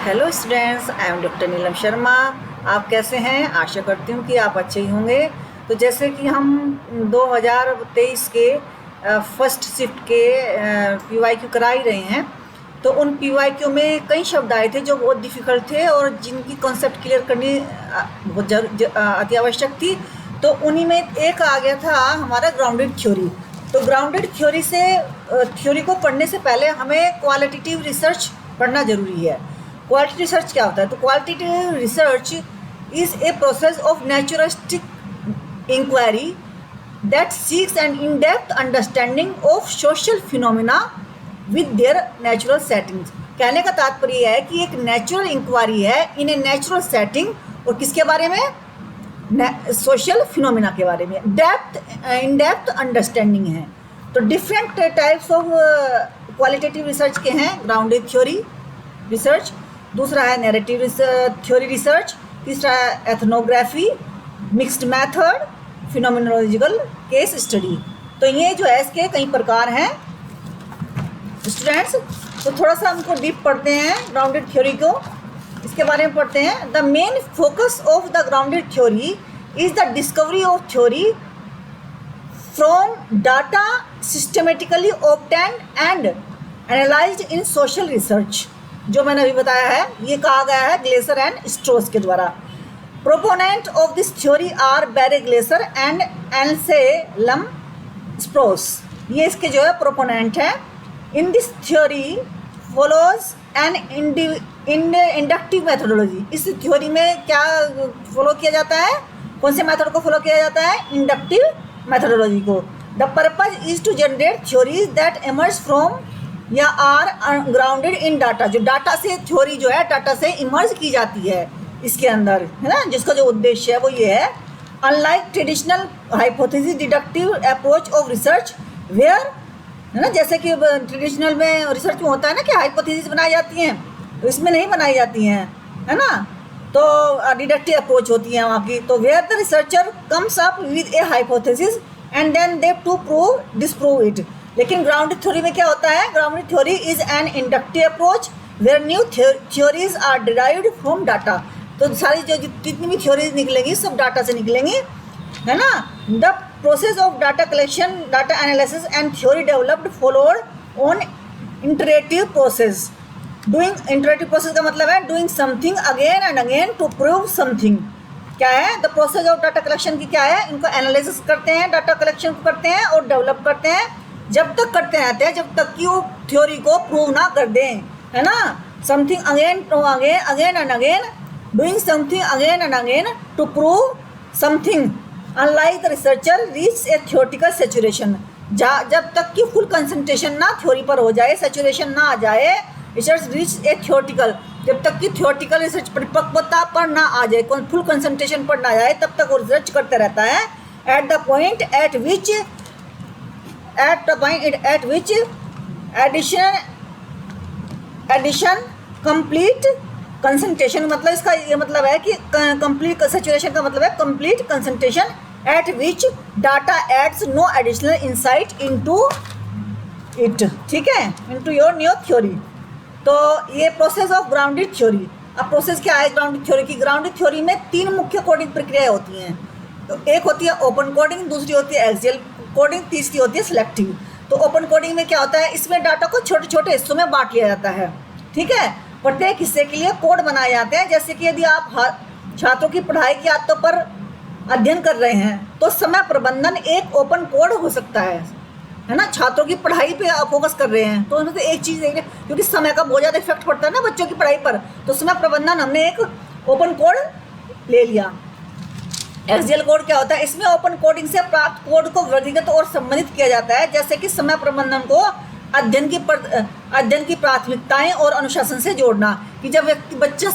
Hello students, I am doctor Neelam Sharma. आप कैसे हैं? आशा करती हूँ कि आप अच्छे ही होंगे। तो जैसे कि हम 2023 के फर्स्ट शिफ्ट के PYQ करा ही रहे हैं, तो उन PYQ में कई शब्द आए थे जो बहुत डिफ़िकल्ट थे और जिनकी कॉन्सेप्ट क्लियर करनी बहुत अति आवश्यक थी। तो उन्हीं में एक आ गया था हमारा ग्राउंडेड थ्योरी। तो ग्राउंडेड थ्योरी से थ्योरी को पढ़ने से पहले हमें क्वालिटेटिव रिसर्च पढ़ना ज़रूरी है। क्वालिटी रिसर्च क्या होता है? तो qualitative research is a process of naturalistic inquiry that seeks an in depth understanding of social phenomena with their natural settings. कहने का तात्पर्य है कि एक नेचुरल इंक्वायरी है इन ए नेचुरल सेटिंग, और किसके बारे में? सोशल फिनोमिना के बारे में। इन डेप्थ अंडरस्टैंडिंग है। तो different types of qualitative research के हैं। ग्राउंडेड थ्योरी रिसर्च, दूसरा है नैरेटिव थ्योरी रिसर्च, तीसरा है ethnography, mixed method, phenomenological case study. तो ये जो है इसके कई प्रकार हैं स्टूडेंट्स। तो थोड़ा सा हमको डीप पढ़ते हैं ग्राउंडेड थ्योरी को, इसके बारे में पढ़ते हैं। The main focus of the grounded theory is the discovery of theory from data systematically obtained and analysed in social research. जो मैंने अभी बताया है ये कहा गया है ग्लेसर एंड स्ट्रोस के द्वारा। Proponent of this theory are Barney Glaser and Anselm Strauss. ये इसके जो है प्रोपोनेंट हैं। In this theory follows an inductive methodology. इस थ्योरी में क्या फॉलो किया जाता है? कौन से मेथड को फॉलो किया जाता है? इंडक्टिव मेथोडोलॉजी को। The purpose is to generate theories that emerge from या आर ग्राउंडेड इन डाटा। जो डाटा से थ्योरी जो है डाटा से इमर्ज की जाती है इसके अंदर, है ना, जिसका जो उद्देश्य है वो ये है। Unlike traditional hypothesis deductive approach of research where, है ना, जैसे कि ट्रेडिशनल में रिसर्च में होता है ना कि हाइपोथेसिस बनाई जाती हैं, तो इसमें नहीं बनाई जाती हैं, है ना। तो डिडक्टिव अप्रोच होती है वहाँ की। तो where the researcher comes up with a hypothesis and then they to prove disprove it. लेकिन ग्राउंडेड थ्योरी में क्या होता है? Grounded theory is an inductive approach where new theories are derived from data. तो सारी जो जितनी भी थ्योरीज निकलेंगी सब डाटा से निकलेंगी, है ना। The process of data collection, data analysis and theory developed followed on iterative process. Doing iterative process का मतलब है doing something again and again to prove something. क्या है? The process of data collection की क्या है? इनको एनालिसिस करते हैं, डाटा कलेक्शन को करते हैं और डेवलप करते हैं। जब तक करते रहते हैं जब तक कि वो थ्योरी को प्रूव ना कर दें, है ना। Something again to again, again and again, doing something again and again to prove something. Unlike the researcher reach a theoretical saturation. जब तक कि फुल कंसंट्रेशन ना थ्योरी पर हो जाए, सेचुरेशन ना आ जाए, रिसर्च रीच ए थ्योरेटिकल, जब तक कि थ्योरेटिकल रिसर्च परिपक्वता पर ना आ जाए, फुल कंसंट्रेशन पर ना आ जाए, तब तक वो रिसर्च करते रहता है। At the point eight which edition complete concentration, मतलब इसका ये मतलब है कि कंप्लीट सेचुरेशन का मतलब है complete concentration at which data adds no additional insight into it, ठीक है, इनटू योर न्यू थ्योरी। तो ये प्रोसेस ऑफ ग्राउंडेड थ्योरी। अब प्रोसेस क्या है ग्राउंडेड थ्योरी की? ग्राउंडेड थ्योरी में तीन मुख्य कोडिंग प्रक्रियाएं होती हैं। तो एक होती है ओपन कोडिंग, दूसरी होती है एक्सियल कोडिंग, तीसरी होती है सिलेक्टिव। तो ओपन कोडिंग में क्या होता है? इसमें डाटा को छोटे छोटे हिस्सों में बांट लिया जाता है, ठीक है। प्रत्येक हिस्से के लिए कोड बनाए जाते हैं। जैसे कि यदि आप छात्रों की पढ़ाई की आदतों पर अध्ययन कर रहे हैं तो समय प्रबंधन एक ओपन कोड हो सकता है ना। छात्रों की पढ़ाई पे आप फोकस कर रहे हैं तो उसमें से एक चीज़ देख रहे हैं, क्योंकि समय का बहुत ज़्यादा इफेक्ट पड़ता है ना बच्चों की पढ़ाई पर, तो समय प्रबंधन हमने एक ओपन कोड ले लिया। एक्सियल कोड क्या होता है? इसमें ओपन कोडिंग से प्राप्त कोड को व्यक्तिगत और संबंधित किया जाता है, जैसे कि समय प्रबंधन को अध्ययन की प्राथमिकताएं और अनुशासन से जोड़ना। कि जब बच्चा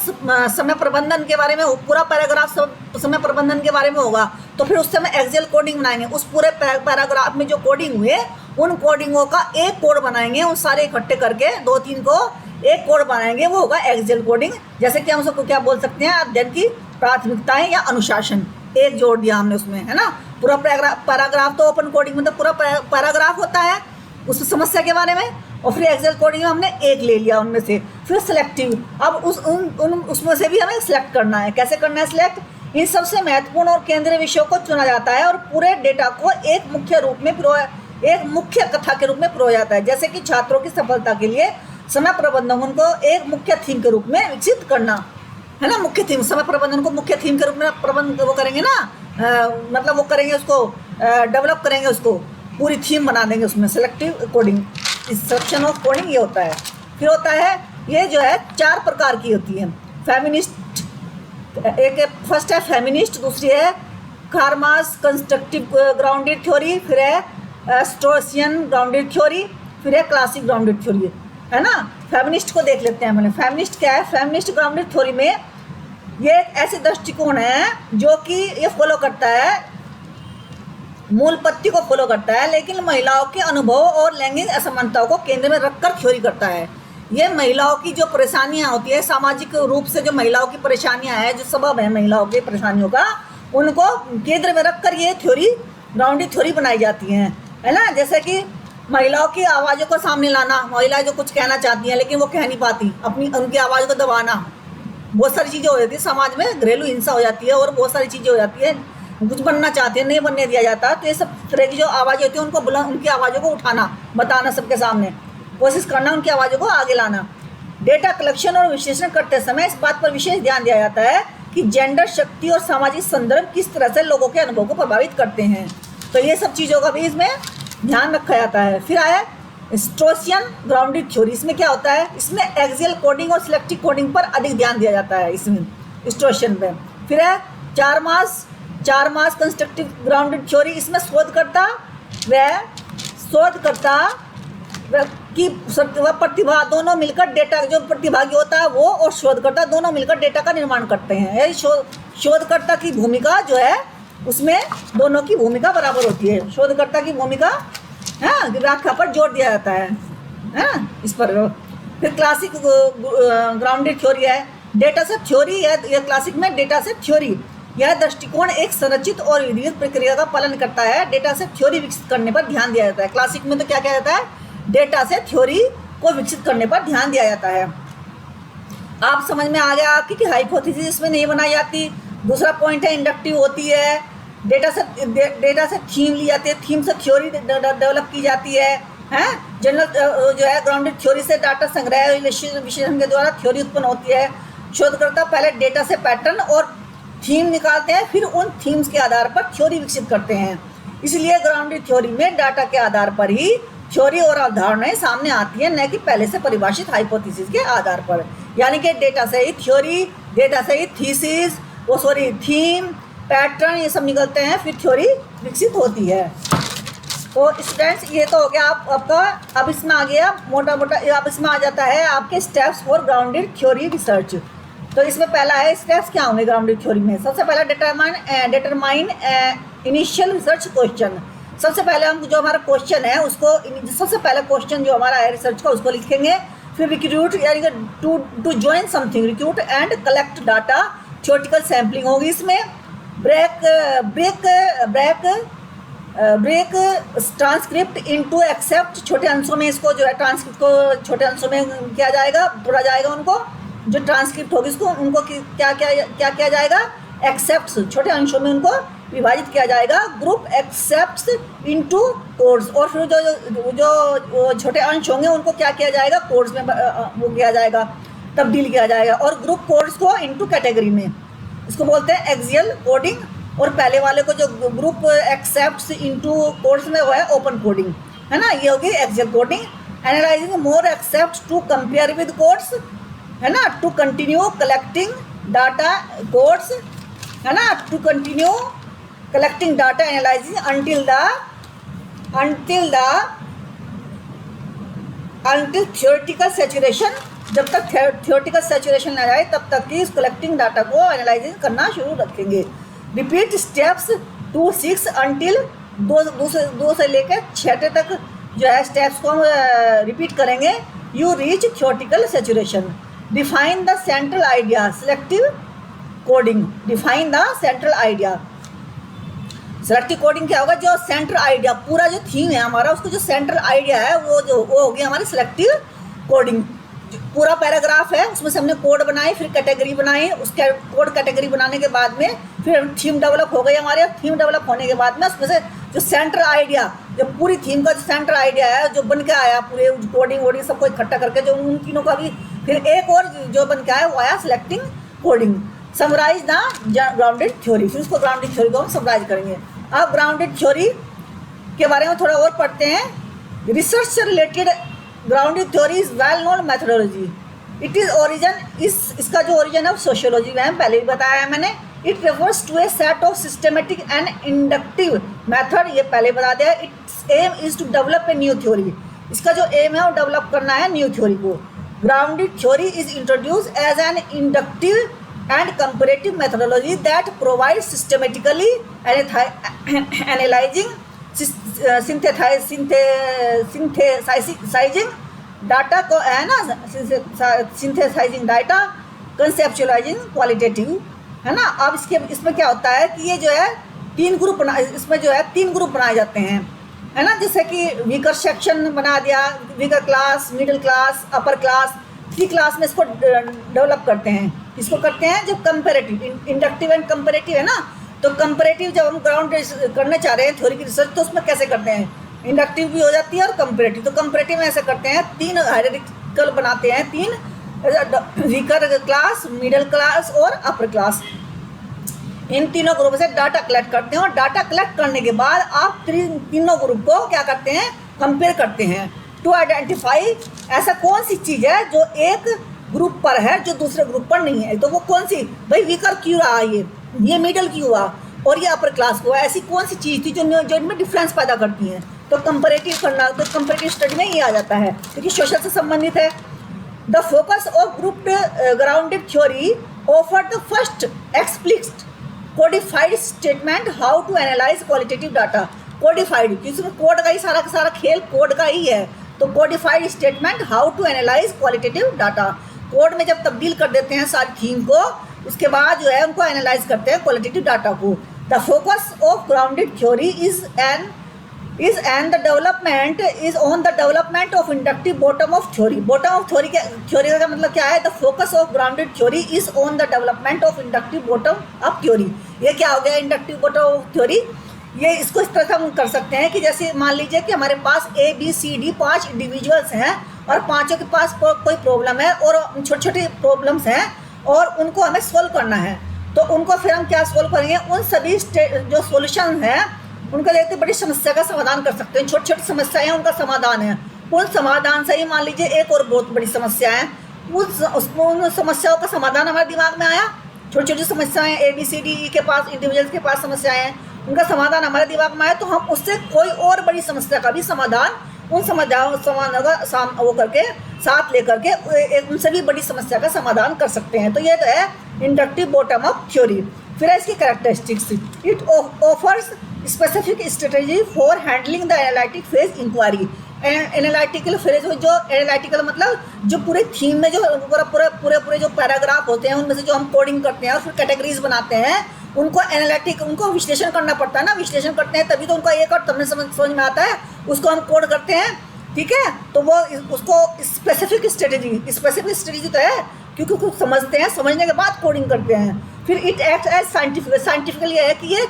समय प्रबंधन के बारे में पूरा पैराग्राफ समय प्रबंधन के बारे में होगा तो फिर उस समय एक्सियल कोडिंग बनाएंगे। उस पूरे पैराग्राफ में जो कोडिंग हुए उन कोडिंगों का एक कोड बनाएंगे, उन सारे इकट्ठे करके दो तीन को एक कोड बनाएंगे, वो होगा एक्सियल कोडिंग। जैसे कि हम उसको क्या बोल सकते हैं? अध्ययन की प्राथमिकताएं या अनुशासन, एक जोड़ दिया हमने उसमें, है ना। पूरा पैराग्राफ तो ओपन कोडिंग मतलब पूरा पैराग्राफ होता है उस समस्या के बारे में, और फिर एक्सेल कोडिंग में हमने एक ले लिया उनमें से, फिर सिलेक्टिव, अब उसमें से भी हमें सिलेक्ट करना है। कैसे करना है सिलेक्ट? इन सबसे महत्वपूर्ण और केंद्रीय विषयों को चुना जाता है और पूरे डेटा को एक मुख्य कथा के रूप में पिरोया जाता है। जैसे कि छात्रों की सफलता के लिए समय प्रबंधन को एक मुख्य थीम के रूप में विकसित करना है ना। मुख्य थीम, समय प्रबंधन को मुख्य थीम के रूप में प्रबंध वो करेंगे ना, मतलब वो करेंगे, उसको डेवलप करेंगे, उसको पूरी थीम बना देंगे उसमें। Selective coding, selection of coding ये होता है। फिर होता है, ये जो है 4 प्रकार की होती है। फेमिनिस्ट, एक फर्स्ट है फेमिनिस्ट, दूसरी है कार्मास कंस्ट्रक्टिव ग्राउंडेड थ्योरी, फिर है स्ट्रोसियन ग्राउंडेड थ्योरी, फिर है क्लासिक ग्राउंडेड थ्योरी, है ना। फेमिनिस्ट को देख लेते हैं मैंने। फेमिनिस्ट क्या है? फेमिनिस्ट ग्राउंडेड थ्योरी में ये एक ऐसे दृष्टिकोण है जो कि ये फॉलो करता है, मूल पत्ती को फॉलो करता है, लेकिन महिलाओं के अनुभव और लैंगिक असमानताओं को केंद्र में रखकर थ्योरी करता है। ये महिलाओं की जो परेशानियां होती है, सामाजिक रूप से जो महिलाओं की परेशानियां हैं, जो सबब है महिलाओं की परेशानियों का, उनको केंद्र में रखकर ये थ्योरी, ग्राउंडेड थ्योरी बनाई जाती हैं, है ना। जैसे कि महिलाओं की आवाज़ों को सामने लाना, महिलाएं जो कुछ कहना चाहती हैं लेकिन वो कह नहीं पाती, उनकी आवाज़ को दबाना, बहुत सारी चीज़ें हो जाती है समाज में, घरेलू हिंसा हो जाती है और बहुत सारी चीज़ें हो जाती है। कुछ बनना चाहते हैं, नहीं बनने दिया जाता, तो ये सब तरह की जो आवाज़ें होती हैं उनको उनकी आवाज़ों को उठाना, बताना सबके सामने, कोशिश करना उनकी आवाज़ों को आगे लाना। डेटा कलेक्शन और विश्लेषण करते समय इस बात पर विशेष ध्यान दिया जाता है कि जेंडर, शक्ति और सामाजिक संदर्भ किस तरह से लोगों के अनुभव को प्रभावित करते हैं। तो ये सब चीज़ों का भी इसमें ध्यान रखा जाता है। फिर आया स्ट्रोसियन ग्राउंडेड थ्योरी। इसमें क्या होता है? इसमें एक्सियल कोडिंग और सिलेक्टिव कोडिंग पर अधिक ध्यान दिया जाता है इसमें, स्ट्रोसियन में। फिर है चार मास कंस्ट्रक्टिव ग्राउंडेड थ्योरी। इसमें शोधकर्ता की प्रतिभा दोनों मिलकर डेटा, जो प्रतिभागी होता है वो और शोधकर्ता दोनों मिलकर डेटा का निर्माण करते हैं। यही शोधकर्ता की भूमिका जो है उसमें दोनों की भूमिका बराबर होती है। शोधकर्ता की भूमिका व्याख्या पर जोर दिया जाता है इस पर। फिर क्लासिक ग्राउंडेड थ्योरी है, डेटा से थ्योरी है। यह क्लासिक में डेटा से थ्योरी, यह दृष्टिकोण एक संरचित और विधिवत प्रक्रिया का पालन करता है। डेटा से थ्योरी विकसित करने पर ध्यान दिया जाता है। क्लासिक में तो क्या क्या जाता है? डेटा से थ्योरी को विकसित करने पर ध्यान दिया जाता है। आप समझ में आ गया आपकी कि हाइपोथेसिस इसमें नहीं बनाई जाती। दूसरा पॉइंट है इंडक्टिव होती है। डेटा से थीम ली जाती है, थीम से थ्योरी डेवलप की जाती है। जनरल जो है ग्राउंडेड थ्योरी से डाटा संग्रह विश्लेषण के द्वारा थ्योरी उत्पन्न होती है। शोधकर्ता पहले डेटा से पैटर्न और थीम निकालते हैं, फिर उन थीम्स के आधार पर थ्योरी विकसित करते हैं। इसलिए ग्राउंडेड थ्योरी में डाटा के आधार पर ही थ्योरी और अवधारणाएं सामने आती हैं, न कि पहले से परिभाषित हाइपोथेसिस के आधार पर। यानी कि डेटा से ही थ्योरी, डेटा से ही थीसिस, थीम, पैटर्न, ये सब निकलते हैं, फिर थ्योरी विकसित होती है। तो स्टूडेंट्स ये तो हो गया आपका। अब इसमें आ गया मोटा मोटा, अब इसमें आ जाता है आपके steps for grounded theory research. तो इसमें पहला है स्टेप्स क्या होंगे ग्राउंडेड थ्योरी में। सबसे पहला डिटरमाइन इनिशियल रिसर्च क्वेश्चन। सबसे पहले हम जो हमारा क्वेश्चन है उसको, सबसे पहला क्वेश्चन जो हमारा है रिसर्च का उसको लिखेंगे। फिर रिक्रूट, यानी कि to join something, recruit and collect data, theoretical sampling होगी इसमें। ब्रेक ट्रांसक्रिप्ट इनटू एक्सेप्ट, छोटे अंशों में इसको जो है ट्रांसक्रिप्ट को छोटे अंशों में किया जाएगा, तोड़ा जाएगा। उनको जो ट्रांसक्रिप्ट होगी उसको उनको क्या किया जाएगा? एक्सेप्ट्स, छोटे अंशों में उनको विभाजित किया जाएगा। ग्रुप एक्सेप्ट्स इनटू कोड्स, और फिर जो छोटे अंश होंगे उनको क्या किया जाएगा? कोड्स में वो किया जाएगा, तब्दील किया जाएगा। और ग्रुप कोड्स को इनटू कैटेगरी में, इसको बोलते हैं एक्सियल कोडिंग। और पहले वाले को जो ग्रुप एक्सेप्ट्स इनटू कोड्स में वो है ओपन कोडिंग, है ना। ये होगी axial coding. Analysing more except to compare with codes, है ना। To continue collecting data codes, है ना। To continue collecting data analysing until theoretical saturation, जब तक theoretical saturation आ जाए तब तक की इस कलेक्टिंग डाटा को एनालाइजिंग करना शुरू रखेंगे। रिपीट स्टेप्स 2 से 6 until 2 से लेकर 6 तक जो है स्टेप्स को हम रिपीट करेंगे। You reach theoretical saturation। Define the central idea, selective coding. Define the central idea. Selective coding क्या होगा, जो सेंट्रल आइडिया, पूरा जो थीम है हमारा, उसको जो सेंट्रल आइडिया है वो होगी हमारी सेलेक्टिव कोडिंग। पूरा पैराग्राफ है, उसमें से हमने कोड बनाई, फिर कैटेगरी बनाई, उसके कोड कैटेगरी बनाने के बाद में फिर थीम डेवलप हो गई हमारे। थीम डेवलप होने के बाद में उसमें से जो सेंट्रल आइडिया, जो पूरी थीम का जो सेंट्रल आइडिया है जो बन के आया, पूरे कोडिंग वोडिंग सबको इकट्ठा करके जो उन तीनों का भी फिर एक और जो बन के आया वो आया selecting coding. Summarise the grounded theory, फिर उसको ग्राउंडेड थ्योरी को हम समराइज करेंगे। अब ग्राउंडेड थ्योरी के बारे में थोड़ा और पढ़ते हैं। रिसर्च से related grounded theory is well known methodology. It is origin, इसका जो ओरिजिन है सोशियोलॉजी में है, पहले भी बताया है मैंने। It refers to a set of systematic and inductive method, ये पहले बता दिया। It's aim is to develop a new theory, इसका जो एम है वो डेवलप करना है न्यू थ्योरी को। Grounded theory is introduce as an inductive and comparative methodology that provide systematically analysing synthesising data को है ना, सिंथेसाइजिंग डाटा, कंसेप्चुअलाइजिंग क्वालिटेटिव, है ना। अब इसमें क्या होता है कि ये जो है इसमें जो है तीन ग्रुप बनाए जाते हैं, है ना। जैसे कि वीकर सेक्शन बना दिया, weaker class, middle class, upper class. C class में इसको डेवलप करते हैं, इसको करते हैं जब कंपैरेटिव, इंडक्टिव एंड कंपैरेटिव है ना। तो कंपैरेटिव जब हम ग्राउंड करने चाह रहे हैं थ्योरी की रिसर्च, तो उसमें कैसे करते हैं, इंडक्टिव भी हो जाती है और कंपैरेटिव। तो कंपैरेटिव में ऐसे करते हैं, तीन हायरार्किकल बनाते हैं, तीन वीकर क्लास, मिडिल क्लास और अपर क्लास। इन तीनों ग्रुप से डाटा कलेक्ट करते हैं और डाटा कलेक्ट करने के बाद आप तीनों ग्रुप को क्या करते हैं, कंपेयर करते हैं टू आइडेंटिफाई ऐसा कौन सी चीज़ है जो एक ग्रुप पर है जो दूसरे ग्रुप पर नहीं है। तो वो कौन सी, भाई वीकर क्यों रहा, ये मिडिल क्यों हुआ और ये अपर क्लास को, ऐसी कौन सी चीज़ थी जो इनमें डिफरेंस पैदा करती हैं। तो कंपैरेटिव करना, तो कंपैरेटिव स्टडी में ये आ जाता है क्योंकि सोशल से संबंधित है। The focus of group grounded theory offer the first explicit codified statement how to analyse qualitative data. Codified, इसमें कोड का ही सारा खेल कोड का ही है। तो codified statement how to analyse qualitative data, code में जब तब्दील कर देते हैं सारी थीम को, उसके बाद जो है उनको एनालाइज करते हैं क्वालिटेटिव डाटा को। The focus of grounded theory is on the development of inductive bottom of theory. Bottom of theory का मतलब क्या है, the focus of grounded theory is on the development of inductive bottom of theory. ये क्या हो गया inductive bottom of theory, ये इसको इस तरह से हम कर सकते हैं कि जैसे मान लीजिए कि हमारे पास ABCD 5 इंडिविजुअल्स हैं और पांचों के पास कोई प्रॉब्लम है और छोटे छोटे प्रॉब्लम्स हैं और उनको हमें सोल्व करना है। तो उनको फिर हम क्या सोल्व करेंगे, उन सभी जो सॉल्यूशन हैं उनको देखते बड़ी समस्या का समाधान कर सकते हैं। छोटी छोटी समस्याएं हैं, उनका समाधान है। उन समाधान से ही मान लीजिए एक और बहुत बड़ी समस्या है, उन समस्याओं का समाधान हमारे दिमाग में आया। छोटी छोटी समस्याएं ABCD के पास, इंडिविजुअल्स के पास समस्याएं हैं, उनका समाधान हमारे दिमाग में आया, तो हम उससे कोई और बड़ी समस्या का भी समाधान उन समाधानों का वो करके साथ लेकर के उनसे भी बड़ी समस्या का समाधान कर सकते हैं। तो ये तो है इंडक्टिव बॉटम अप थ्योरी। फिर है इसकी characteristics, it offers specific strategy for handling the analytic phase inquiry. Analytical phase, जो एनालिटिकल मतलब जो पूरे थीम में जो पूरे जो पैराग्राफ होते हैं उनमें से जो हम कोडिंग करते हैं और फिर कैटेगरीज बनाते हैं, उनको विश्लेषण करना पड़ता है ना। विश्लेषण करते हैं तभी तो उनका एक और तब समझ में आता है, उसको हम कोड करते हैं, ठीक है। तो वो उसको स्पेसिफिक स्ट्रेटेजी तो है क्योंकि कुछ समझते हैं, समझने के बाद कोडिंग करते हैं। फिर इट एक्ट एज साइंटिफिकली है कि ये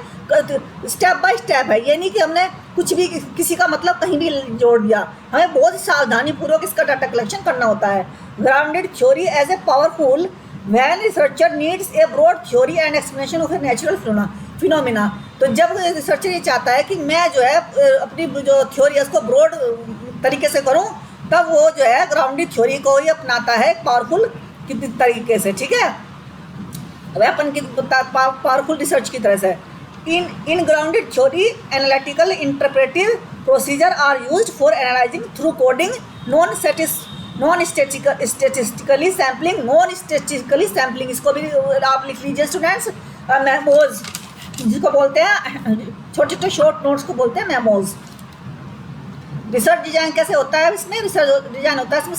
स्टेप बाय स्टेप है, ये नहीं कि हमने कुछ भी किसी का मतलब कहीं भी जोड़ दिया, हमें बहुत सावधानी पूर्वक इसका डाटा कलेक्शन करना होता है। Grounded theory as a powerful when researcher needs a broad theory and explanation of a natural phenomena। तो जब रिसर्चर ये चाहता है कि मैं जो है अपनी जो थ्योरी है उसको ब्रॉड तरीके से करूं, तब वो जो है ग्राउंडेड थ्योरी को ही अपनाता है पावरफुल तरीके से, ठीक है, अपन की पावरफुल रिसर्च की तरह से। In grounded theory analytical interpretive procedure are used for analysing through coding non statistically sampling. इसको भी आप लिख लीजिए स्टूडेंट्स, मेमोज जिसको बोलते हैं, छोटे छोटे शॉर्ट नोट्स को बोलते हैं मेमोज। रिसर्च डिजाइन कैसे होता है, इसमें रिसर्च डिजाइन होता है इसमें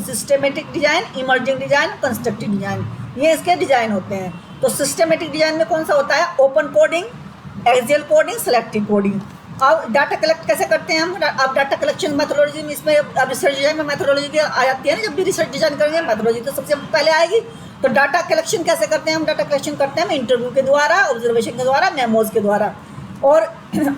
systematic design, emerging design, constructive design, ये इसके डिजाइन होते हैं। तो सिस्टमेटिक डिजाइन में कौन सा होता है, open coding, axial coding, selective coding. अब डाटा कलेक्ट कैसे करते हैं हम? अब डाटा कलेक्शन मेथोडोलॉजी में, इसमें अब रिसर्च डिजाइन में मेथोडोलॉजी भी आ जाती है ना। जब भी रिसर्च डिजाइन करेंगे मेथोडोलॉजी तो सबसे पहले आएगी। तो डाटा कलेक्शन कैसे करते हैं हम? डाटा कलेक्शन करते हैं हम इंटरव्यू के द्वारा, ऑब्जर्वेशन के द्वारा, मेमोज के द्वारा। और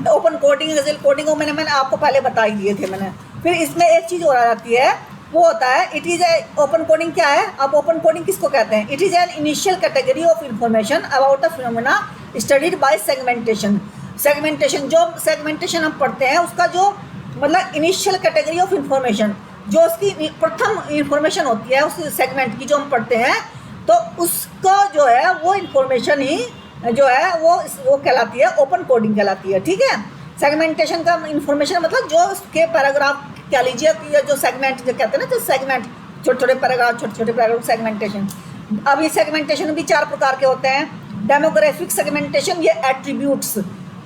ओपन कोडिंग, एक्सियल कोडिंग को मैंने आपको पहले बता ही दिए थे मैंने। फिर इसमें एक चीज़ और आ जाती है, वो होता है it is a open coding. क्या है? अब ओपन कोडिंग किसको कहते हैं? It is an initial category of information about the phenomena studied by segmentation. Segmentation, जो सेगमेंटेशन हम पढ़ते हैं उसका जो मतलब इनिशियल कैटेगरी ऑफ इंफॉर्मेशन, जो उसकी प्रथम इंफॉर्मेशन होती है उस सेगमेंट की जो हम पढ़ते हैं, तो उसको जो है वो इंफॉर्मेशन ही जो है वो कहलाती है ओपन कोडिंग कहलाती है। ठीक है, सेगमेंटेशन का इंफॉर्मेशन मतलब जो उसके पैराग्राफ कह लीजिए, जो सेगमेंट जो कहते हैं ना, जो सेगमेंट छोटे छोटे पैराग्राफ सेगमेंटेशन। अब ये सेगमेंटेशन भी 4 प्रकार के होते हैं। डेमोग्राफिक सेगमेंटेशन, ये एट्रीब्यूट्स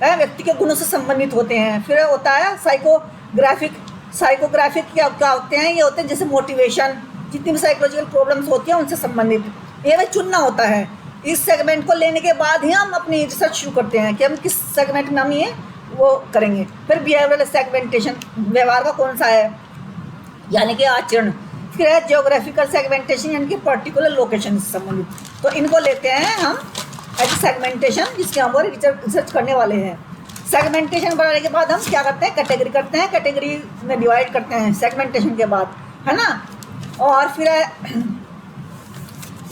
व्यक्ति के गुणों से संबंधित होते हैं। फिर होता है साइकोग्राफिक। साइकोग्राफिक क्या होते हैं? ये होते हैं जैसे मोटिवेशन, जितनी भी साइकोलॉजिकल प्रॉब्लम्स होती हैं उनसे संबंधित। ये वह चुनना होता है। इस सेगमेंट को लेने के बाद ही हम अपनी रिसर्च शुरू करते हैं कि हम किस सेगमेंट में हम ये वो करेंगे। फिर बिहेवियरल सेगमेंटेशन, व्यवहार का कौन सा है, यानी कि आचरण। फिर है जियोग्राफिकल सेगमेंटेशन, यानी कि पर्टिकुलर लोकेशन से संबंधित। तो इनको लेते हैं हम एज सेगमेंटेशन, जिसके हम रिसर्च करने वाले हैं। सेगमेंटेशन बनाने के बाद हम क्या करते हैं? कैटेगरी करते हैं, कैटेगरी में डिवाइड करते हैं सेगमेंटेशन के बाद, है ना। और फिर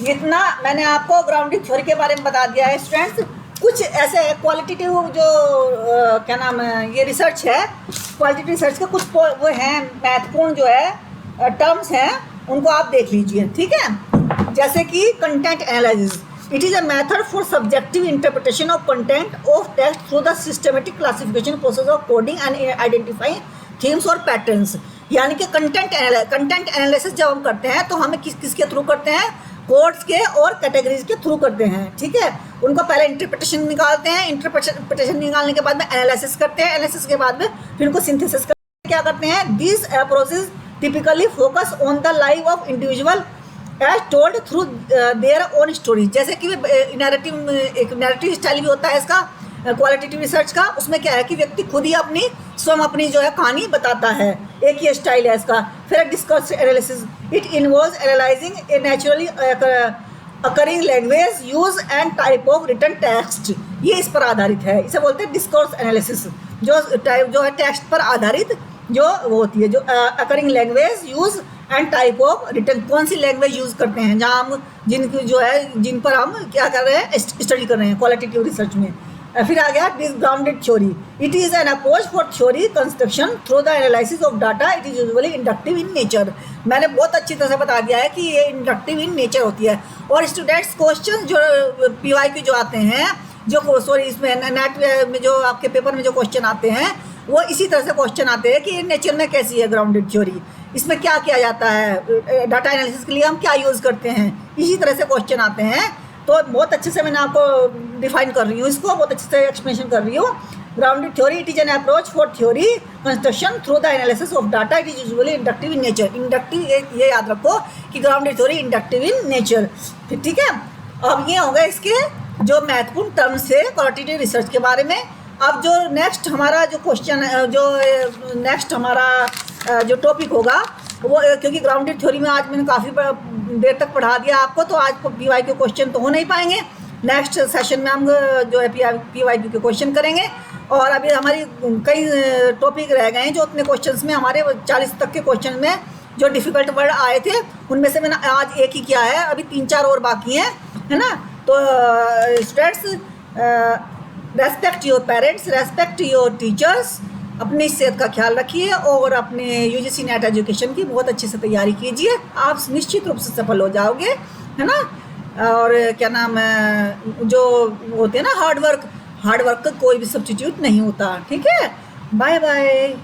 इतना मैंने आपको ग्राउंडिंग थ्योरी के बारे में बता दिया है स्टूडेंट्स। कुछ ऐसे क्वालिटेटिव जो क्या नाम है, ये रिसर्च है, क्वालिटेटिव रिसर्च का कुछ वो हैं महत्वपूर्ण जो है टर्म्स हैं, उनको आप देख लीजिए। ठीक है, जैसे कि content analysis. It is a method for subjective interpretation of content of text through the systematic classification process of coding and identifying themes और पैटर्न्स। यानी कि कंटेंट एनालिसिस जब हम करते हैं तो हमें किसके थ्रू करते हैं? कोड्स के और कैटेगरीज के थ्रू करते हैं। ठीक है, उनको पहले इंटरप्रिटेशन निकालते हैं, इंटरप्रिटेशन निकालने के बाद में एनालिसिस करते हैं, एनालिसिस के बाद में फिर उनको सिंथेसिस करते हैं। क्या करते हैं? This approaches typically focus on the life of individual as told through their own story. जैसे कि नैरेटिव, एक नैरेटिव स्टाइल भी होता है इसका क्वालिटेटिव रिसर्च का। उसमें क्या है कि व्यक्ति खुद ही स्वयं अपनी जो है कहानी बताता है, एक ही स्टाइल है इसका। फिर discourse analysis, it involves analysing a naturally occurring language use and type of written text. ये इस पर आधारित है, इसे बोलते हैं डिस्कोर्स एनालिसिस। जो है टेक्स्ट पर आधारित जो वो होती है, जो occurring language use and type of written, कौन सी लैंग्वेज यूज़ करते हैं, जहाँ हम जिन पर हम क्या कर रहे हैं, स्टडी कर रहे हैं क्वालिटेटिव रिसर्च में। फिर आ गया grounded theory. It is an approach for theory construction through the analysis of data. It is usually inductive in nature. मैंने बहुत अच्छी तरह से बता दिया है कि ये इंडक्टिव इन नेचर होती है। और स्टूडेंट्स क्वेश्चन जो PYQ जो आते हैं, जो सॉरी इसमें नेट में जो आपके पेपर में जो क्वेश्चन आते हैं, वो इसी तरह से क्वेश्चन आते हैं कि नेचर में कैसी है ग्राउंडेड थ्योरी, इसमें क्या किया जाता है, डाटा एनालिसिस के लिए हम क्या यूज़ करते हैं, इसी तरह से क्वेश्चन आते हैं। तो बहुत अच्छे से मैंने आपको डिफाइन कर रही हूँ, इसको बहुत अच्छे से एक्सप्लेनेशन कर रही हूँ। Grounded theory, it is an approach for theory construction through the analysis of data. It is usually inductive in nature. Inductive, ये याद रखो कि grounded theory inductive in nature. ठीक है, अब ये होगा इसके जो महत्वपूर्ण टर्म्स थे क्वालिटेटिव रिसर्च के बारे में। अब जो नेक्स्ट हमारा जो क्वेश्चन है, जो नेक्स्ट हमारा जो टॉपिक होगा वो, क्योंकि ग्राउंडेड थ्योरी में आज मैंने काफ़ी देर तक पढ़ा दिया आपको, तो आज PYQ क्वेश्चन तो हो नहीं पाएंगे। नेक्स्ट सेशन में हम जो है PYQ के क्वेश्चन करेंगे। और अभी हमारी कई टॉपिक रह गए हैं जो अपने क्वेश्चंस में, हमारे 40 तक के क्वेश्चन में जो डिफ़िकल्ट वर्ड आए थे उनमें से मैंने आज एक ही किया है, अभी 3-4 और बाकी हैं, है ना। तो students, respect your parents, respect your teachers, अपनी सेहत का ख्याल रखिए और अपने UGC नेट एजुकेशन की बहुत अच्छे से तैयारी कीजिए। आप निश्चित रूप से सफल हो जाओगे, है ना। और क्या नाम है, जो होते हैं ना हार्ड वर्क का कोई भी सब्स्टिट्यूट नहीं होता। ठीक है, बाय बाय।